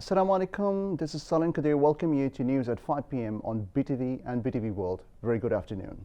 Assalamu alaikum, this is Salim Kadir. Welcome you to news at 5 p.m. on BTV and BTV World. Very good afternoon.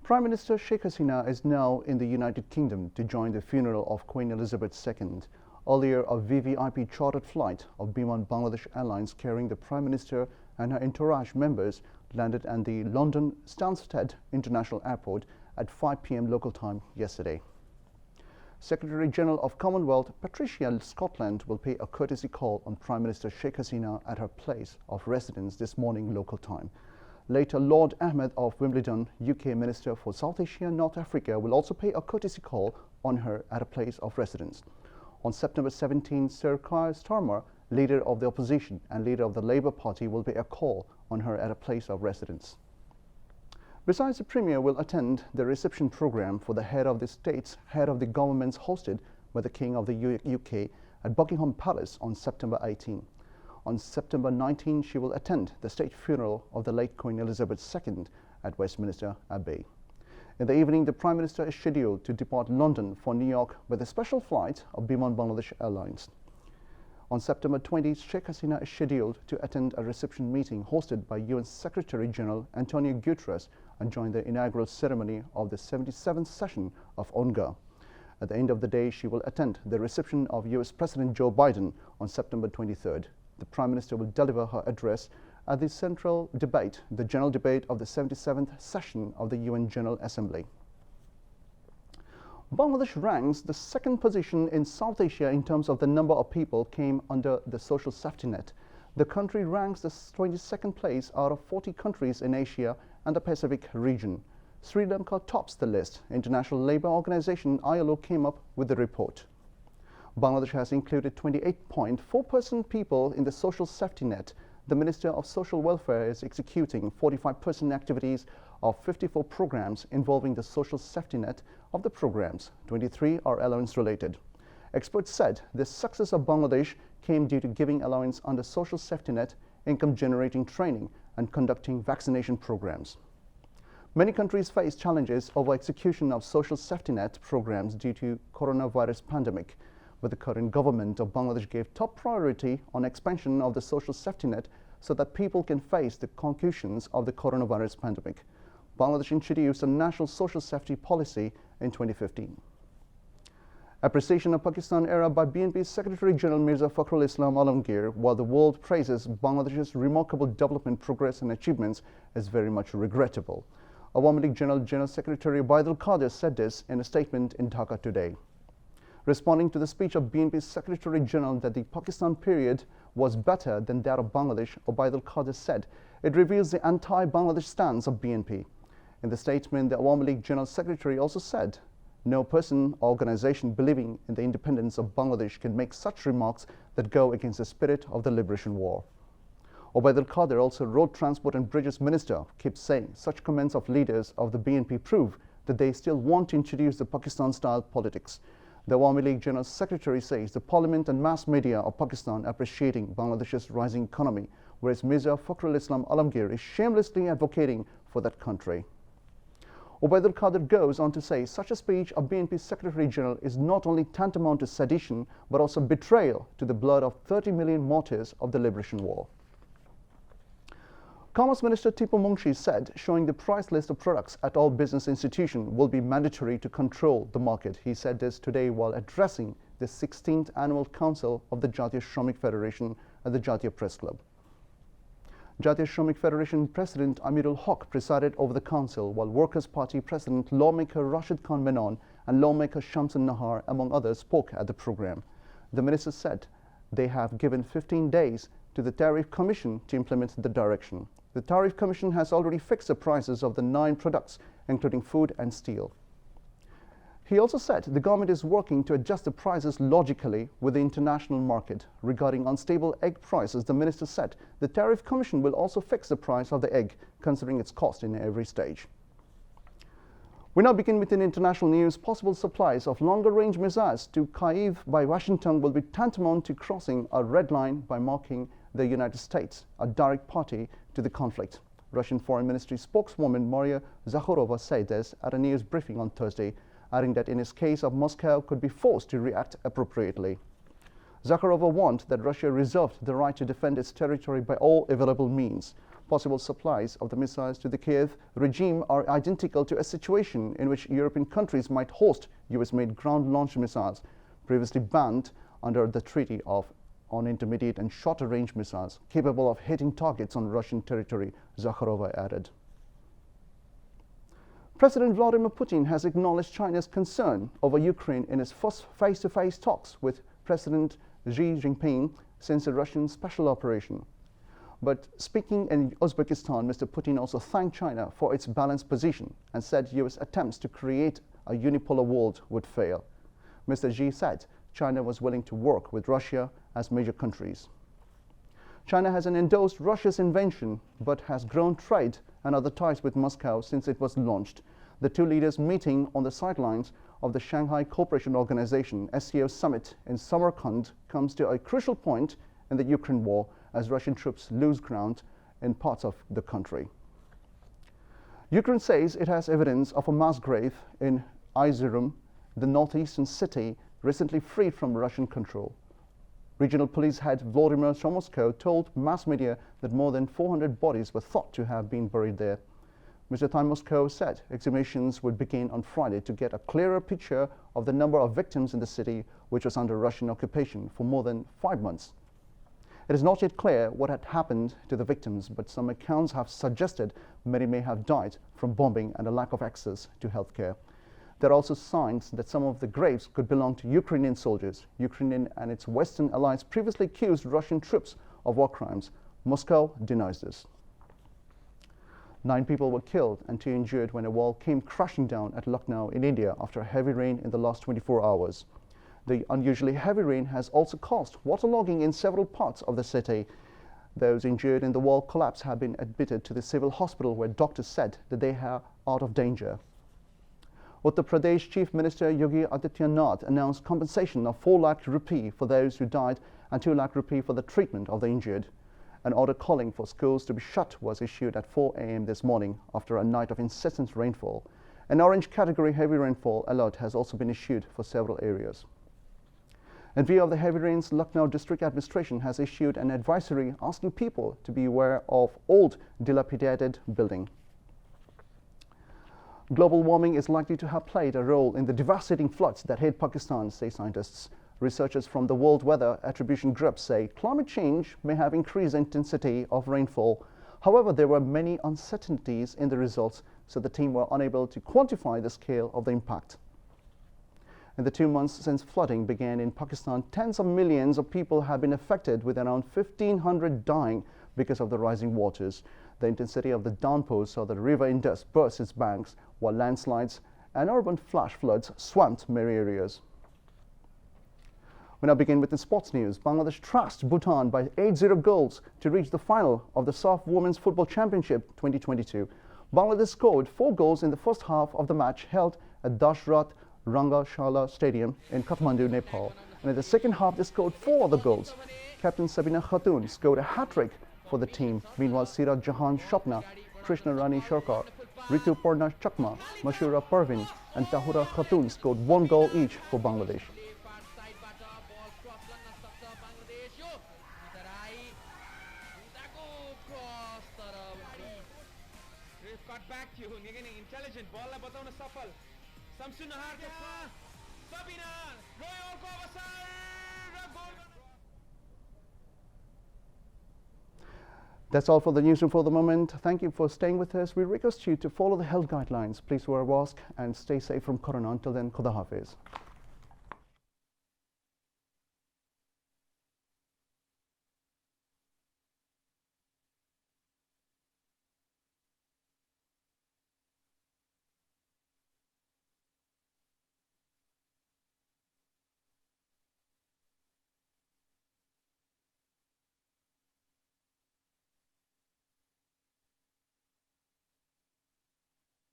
Prime Minister Sheikh Hasina is now in the United Kingdom to join the funeral of Queen Elizabeth II. Earlier, a VVIP chartered flight of Biman Bangladesh Airlines carrying the Prime Minister and her entourage members landed at the London Stansted International Airport at 5 p.m. local time yesterday. Secretary-General of Commonwealth Patricia Scotland will pay a courtesy call on Prime Minister Sheikh Hasina at her place of residence this morning local time. Later, Lord Ahmed of Wimbledon, UK Minister for South Asia and North Africa, will also pay a courtesy call on her at a place of residence. On September 17, Sir Keir Starmer, leader of the opposition and leader of the Labour Party, will pay a call on her at a place of residence. Besides, the Premier will attend the reception program for the head of the state's head of the governments hosted by the King of the UK at Buckingham Palace on September 18. On September 19, she will attend the state funeral of the late Queen Elizabeth II at Westminster Abbey. In the evening, the Prime Minister is scheduled to depart London for New York with a special flight of Biman Bangladesh Airlines. On September 20, Sheikh Hasina is scheduled to attend a reception meeting hosted by UN Secretary-General Antonio Guterres and join the inaugural ceremony of the 77th session of UNGA. At the end of the day, she will attend the reception of US President Joe Biden on September 23rd. The Prime Minister will deliver her address at the central debate, the general debate of the 77th session of the UN General Assembly. Bangladesh ranks the second position in South Asia in terms of the number of people came under the social safety net. The country ranks the 22nd place out of 40 countries in Asia and the Pacific region. Sri Lanka tops the list. International Labour Organization ILO came up with the report. Bangladesh has included 28.4% people in the social safety net. The Minister of Social Welfare is executing 45% activities of 54 programs involving the social safety net. Of the programs, 23 are allowance related. Experts said the success of Bangladesh came due to giving allowance under social safety net, income generating training and conducting vaccination programs. Many countries face challenges over execution of social safety net programs due to coronavirus pandemic, but the current government of Bangladesh gave top priority on expansion of the social safety net so that people can face the conclusions of the coronavirus pandemic. Bangladesh introduced a national social safety policy in 2015. Appreciation of Pakistan era by BNP's Secretary-General Mirza Fakhrul Islam Alamgir, while the world praises Bangladesh's remarkable development, progress and achievements, is very much regrettable. Awami League General Secretary Ubaidul Qadir said this in a statement in Dhaka today. Responding to the speech of BNP's Secretary-General that the Pakistan period was better than that of Bangladesh, Ubaidul Qadir said it reveals the anti-Bangladesh stance of BNP. In the statement, the Awami League General Secretary also said, no person or organization believing in the independence of Bangladesh can make such remarks that go against the spirit of the liberation war. Ubaidul Qadir, also Road Transport and Bridges Minister, keeps saying such comments of leaders of the BNP prove that they still want to introduce the Pakistan-style politics. The Awami League General Secretary says the parliament and mass media of Pakistan appreciating Bangladesh's rising economy, whereas Mirza Fakhrul Islam Alamgir is shamelessly advocating for that country. Ubaidul Qadir goes on to say such a speech of BNP Secretary-General is not only tantamount to sedition, but also betrayal to the blood of 30 million martyrs of the liberation war. Commerce Minister Tipu Mungshi said showing the price list of products at all business institutions will be mandatory to control the market. He said this today while addressing the 16th Annual Council of the Jatiya Shramik Federation at the Jatiya Press Club. Jatiya Shramik Federation President Amirul Haq presided over the council, while Workers' Party President lawmaker Rashid Khan Menon and lawmaker Shamsun Nahar, among others, spoke at the program. The minister said they have given 15 days to the Tariff Commission to implement the direction. The Tariff Commission has already fixed the prices of the 9 products, including food and steel. He also said the government is working to adjust the prices logically with the international market. Regarding unstable egg prices, the minister said the Tariff Commission will also fix the price of the egg, considering its cost in every stage. We now begin with international news. Possible supplies of longer-range missiles to Kyiv by Washington will be tantamount to crossing a red line by marking the United States a direct party to the conflict. Russian Foreign Ministry spokeswoman Maria Zakharova said this at a news briefing on Thursday, adding that in its case of Moscow could be forced to react appropriately. Zakharova warned that Russia reserved the right to defend its territory by all available means. Possible supplies of the missiles to the Kiev regime are identical to a situation in which European countries might host US-made ground-launched missiles, previously banned under the Treaty on Intermediate and Shorter-Range Missiles, capable of hitting targets on Russian territory, Zakharova added. President Vladimir Putin has acknowledged China's concern over Ukraine in his first face-to-face talks with President Xi Jinping since the Russian special operation. But speaking in Uzbekistan, Mr. Putin also thanked China for its balanced position and said US attempts to create a unipolar world would fail. Mr. Xi said China was willing to work with Russia as major countries. China hasn't endorsed Russia's invasion, but has grown trade and other ties with Moscow since it was launched. The two leaders meeting on the sidelines of the Shanghai Cooperation Organization SCO summit in Samarkand comes to a crucial point in the Ukraine war as Russian troops lose ground in parts of the country. Ukraine says it has evidence of a mass grave in Izium, the northeastern city recently freed from Russian control. Regional police head Vladimir Shomosko told mass media that more than 400 bodies were thought to have been buried there. Mr. Timoshko said exhumations would begin on Friday to get a clearer picture of the number of victims in the city, which was under Russian occupation for more than 5 months. It is not yet clear what had happened to the victims, but some accounts have suggested many may have died from bombing and a lack of access to health care. There are also signs that some of the graves could belong to Ukrainian soldiers. Ukraine and its Western allies previously accused Russian troops of war crimes. Moscow denies this. 9 people were killed and 2 injured when a wall came crashing down at Lucknow in India after heavy rain in the last 24 hours. The unusually heavy rain has also caused waterlogging in several parts of the city. Those injured in the wall collapse have been admitted to the civil hospital where doctors said that they are out of danger. Uttar Pradesh Chief Minister Yogi Adityanath announced compensation of 4 lakh rupee for those who died and 2 lakh rupee for the treatment of the injured. An order calling for schools to be shut was issued at 4 a.m. this morning after a night of incessant rainfall. An orange category heavy rainfall alert has also been issued for several areas. In view of the heavy rains, Lucknow District Administration has issued an advisory asking people to be aware of old dilapidated building. Global warming is likely to have played a role in the devastating floods that hit Pakistan, say scientists. Researchers from the World Weather Attribution Group say climate change may have increased the intensity of rainfall. However, there were many uncertainties in the results, so the team were unable to quantify the scale of the impact. In the 2 months since flooding began in Pakistan, tens of millions of people have been affected, with around 1,500 dying because of the rising waters. The intensity of the downpours saw the river Indus burst its banks, while landslides and urban flash floods swamped many areas. We now begin with the sports news. Bangladesh thrashed Bhutan by 8-0 goals to reach the final of the Saff Women's Football Championship 2022. Bangladesh scored 4 goals in the first half of the match held at Dashrath Rangashala Stadium in Kathmandu, Nepal. And in the second half, they scored 4 other goals. Captain Sabina Khatun scored a hat-trick for the team. Meanwhile, Siraj Jahan Shapna, Krishna Rani Sharkar, Ritu Purna Chakma, Mashura Parvin and Tahura Khatun scored 1 goal each for Bangladesh. That's all for the newsroom for the moment. Thank you for staying with us. We request you to follow the health guidelines. Please wear a mask and stay safe from corona. Until then, Khuda Hafiz.